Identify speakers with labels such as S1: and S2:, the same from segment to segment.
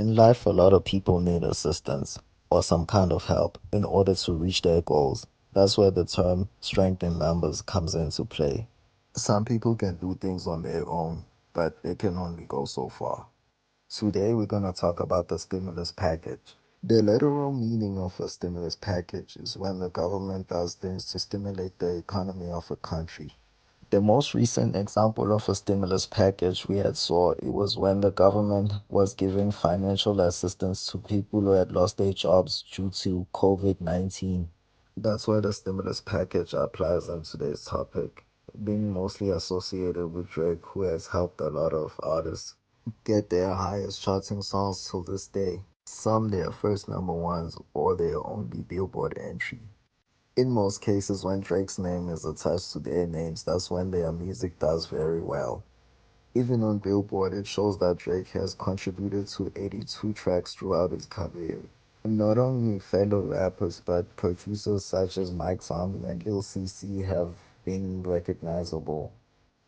S1: In life, a lot of people need assistance or some kind of help in order to reach their goals. That's where the term strength in numbers comes into play. Some people can do things on their own, but it can only go so far. Today, we're going to talk about the stimulus package. The literal meaning of a stimulus package is when the government does things to stimulate the economy of a country. The most recent example of a stimulus package we had saw it was when the government was giving financial assistance to people who had lost their jobs due to COVID-19. That's why the stimulus package applies on today's topic, being mostly associated with Drake, who has helped a lot of artists get their highest charting songs till this day. Some their first number ones or their only Billboard entry. In most cases, when Drake's name is attached to their names, that's when their music does very well. Even on Billboard, it shows that Drake has contributed to 82 tracks throughout his career. Not only fellow rappers, but producers such as Mike Zombie and Lil CC have been recognizable.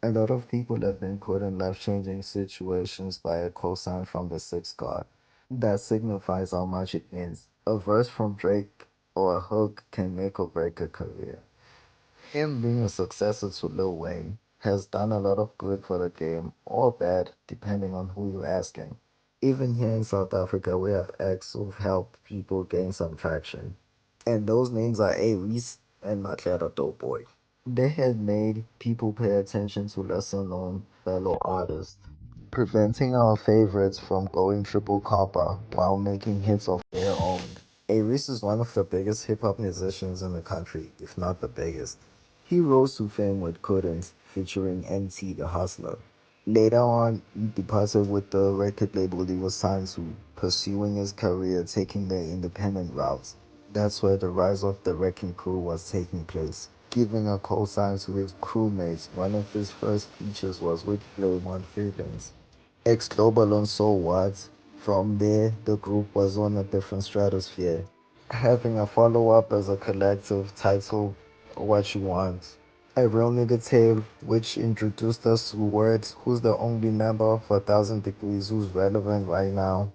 S1: A lot of people have been put in life-changing situations by a cosign from the Six God. That signifies how much it means. A verse from Drake or a hook can make or break a career. Him being a successor to Lil Wayne has done a lot of good for the game, or bad, depending on who you're asking. Even here in South Africa, we have acts who've helped people gain some traction. And those names are A-Reece and Maglera Doughboy. They had made people pay attention to lesser known fellow artists, preventing our favorites from going triple copper while making hits of their own. A-Reece is one of the biggest hip hop musicians in the country, if not the biggest. He rose to fame with Couldn't, featuring NT the Hustler. Later on, he departed with the record label he was signed to, pursuing his career taking the independent route. That's where the rise of the Wrecking Crew was taking place. Giving a co-sign to his crewmates, one of his first features was with Flame on Feelings. Ex-Global on So What. From there, the group was on a different stratosphere, having a follow-up as a collective titled What You Want. A Real Nigga Tale, which introduced us to Words, who's the only member of 1000 Degrees who's relevant right now.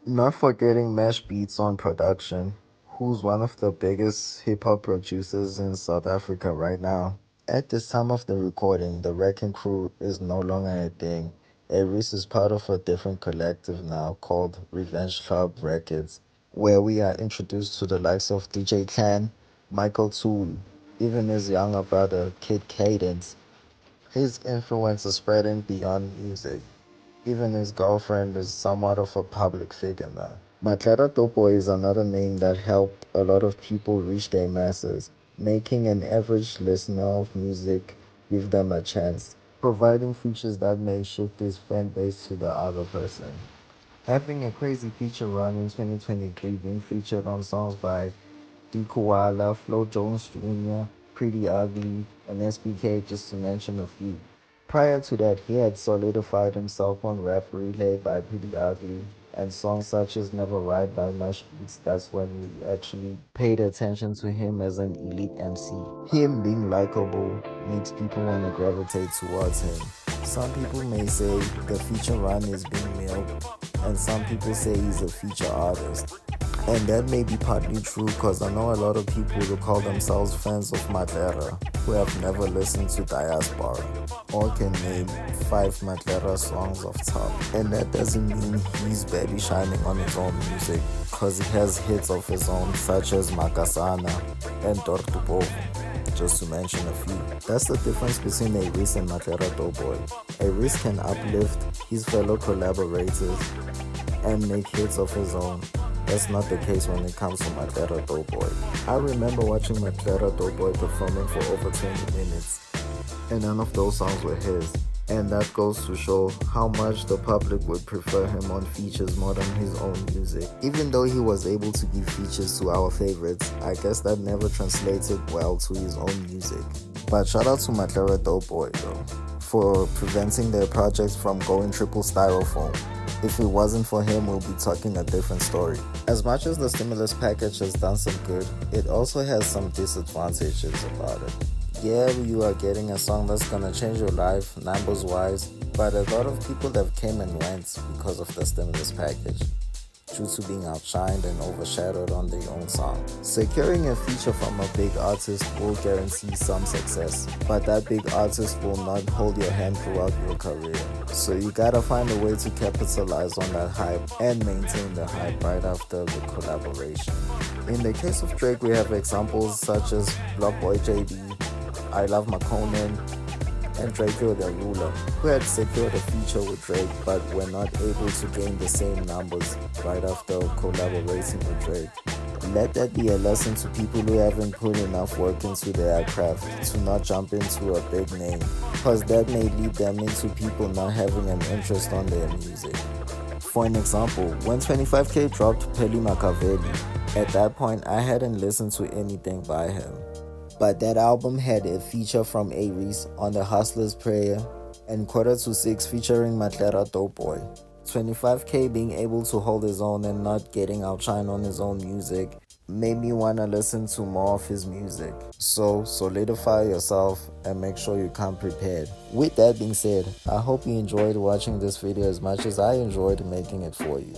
S1: Not forgetting Mesh Beats on production, who's one of the biggest hip hop producers in South Africa right now. At this time of the recording, the Wrecking Crew is no longer a thing. A-Reece is part of a different collective now called Revenge Club Records, where we are introduced to the likes of DJ Clan, Michael Tool, even his younger brother, Kid Cadence. His influence is spreading beyond music. Even his girlfriend is somewhat of a public figure now. Matlada Topo is another name that helped a lot of people reach their masses, making an average listener of music give them a chance, providing features that may shift his fan base to the other person. Having a crazy feature run in 2023, being featured on songs by D Koala, Flo Jones Jr., Pretty Ugly, and SBK, just to mention a few. Prior to that, he had solidified himself on Rap Relay by Pretty Ugly and songs such as Never Ride by Mush Beats. That's when we actually paid attention to him as an elite MC. Him being likable makes people want to gravitate towards him. Some people may say the feature run is being milked, and some people say he's a feature artist. And that may be partly true because I know a lot of people who call themselves fans of Maglera who have never listened to Diaspora or can name 5 Maglera songs off top. And that doesn't mean he's barely shining on his own music because he has hits of his own such as Makasana and Tortupovo, just to mention a few. That's the difference between A-Reece and Maglera Doughboy. A-Reece can uplift his fellow collaborators and make hits of his own. That's not the case when it comes to Maglera Doughboy. I remember watching Maglera Doughboy performing for over 20 minutes, and none of those songs were his. And that goes to show how much the public would prefer him on features more than his own music. Even though he was able to give features to our favorites, I guess that never translated well to his own music. But shout out to Maglera Doughboy though, for preventing their project from going triple styrofoam. If it wasn't for him, we'll be talking a different story. As much as the stimulus package has done some good, it also has some disadvantages about it. Yeah, you are getting a song that's gonna change your life, numbers wise, but a lot of people have came and went because of the stimulus package. due to being outshined and overshadowed on their own song. Securing a feature from a big artist will guarantee some success, but that big artist will not hold your hand throughout your career. So you gotta find a way to capitalize on that hype and maintain the hype right after the collaboration. In the case of Drake, we have examples such as Block Boy JB, I Love McConan, and Draco the Ruler, who had secured a feature with Drake but were not able to gain the same numbers right after collaborating with Drake. Let that be a lesson to people who haven't put enough work into their craft to not jump into a big name, because that may lead them into people not having an interest on their music. For an example, when 25K dropped Peli Makaveli, at that point I hadn't listened to anything by him. But that album had a feature from A-Reece on The Hustler's Prayer and Quarter to Six featuring Maglera Dope Boy. 25K being able to hold his own and not getting outshined on his own music made me want to listen to more of his music. So solidify yourself and make sure you come prepared. With that being said, I hope you enjoyed watching this video as much as I enjoyed making it for you.